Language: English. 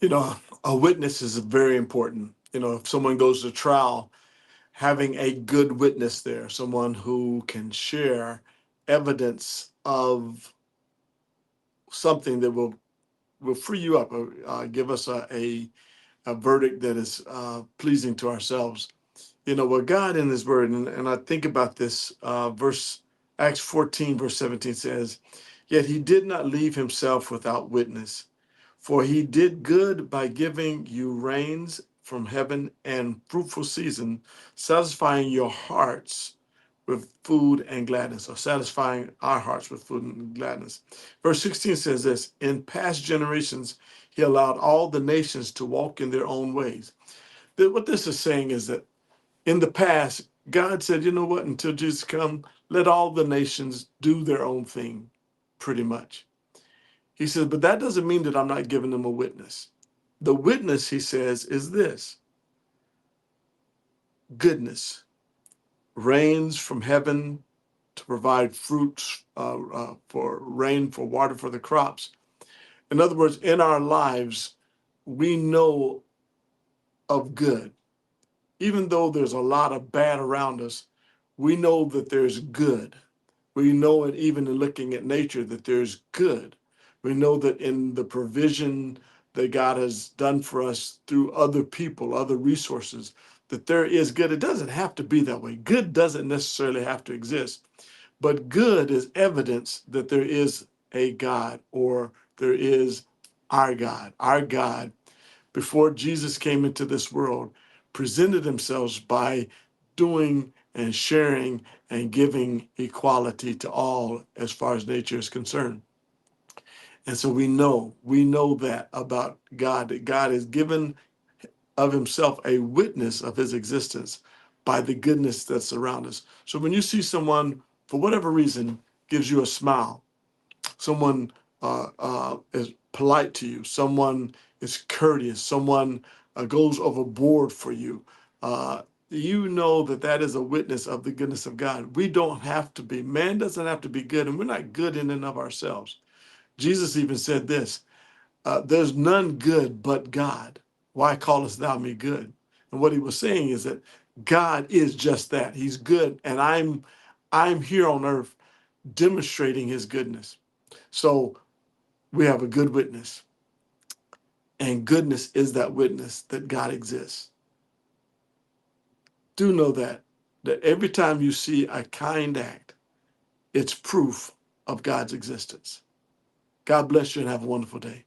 You know, a witness is very important. You know, if someone goes to trial, having a good witness there, someone who can share evidence of something that will free you up, give us a verdict that is pleasing to ourselves. You know, what God in His Word, and I think about this verse, Acts 14, verse 17 says, "Yet He did not leave Himself without witness, for He did good by giving you rains from heaven and fruitful season, satisfying your hearts with food and gladness," or satisfying our hearts with food and gladness. Verse 16 says this: "In past generations, He allowed all the nations to walk in their own ways." What this is saying is that in the past, God said, you know what, until Jesus come, let all the nations do their own thing, pretty much. He says, but that doesn't mean that I'm not giving them a witness. The witness, he says, is this: goodness rains from heaven to provide fruits, for rain, for water, for the crops. In other words, in our lives, we know of good. Even though there's a lot of bad around us, we know that there's good. We know it even in looking at nature that there's good. We know that in the provision that God has done for us through other people, other resources, that there is good. It doesn't have to be that way. Good doesn't necessarily have to exist, but good is evidence that there is a God, or there is our God. Our God, before Jesus came into this world, presented themselves by doing and sharing and giving equality to all as far as nature is concerned. And so we know that about God, that God has given of himself a witness of his existence by the goodness that's around us. So when you see someone, for whatever reason, gives you a smile, someone is polite to you, someone is courteous, someone goes overboard for you, uh, you know that that is a witness of the goodness of God. We don't have to be, man doesn't have to be good, and we're not good in and of ourselves. Jesus even said this: there's none good but God. Why callest thou me good? And what he was saying is that God is just that. He's good, and I'm here on earth demonstrating his goodness. So we have a good witness, and goodness is that witness that God exists. Do know that every time you see a kind act, it's proof of God's existence. God bless you and have a wonderful day.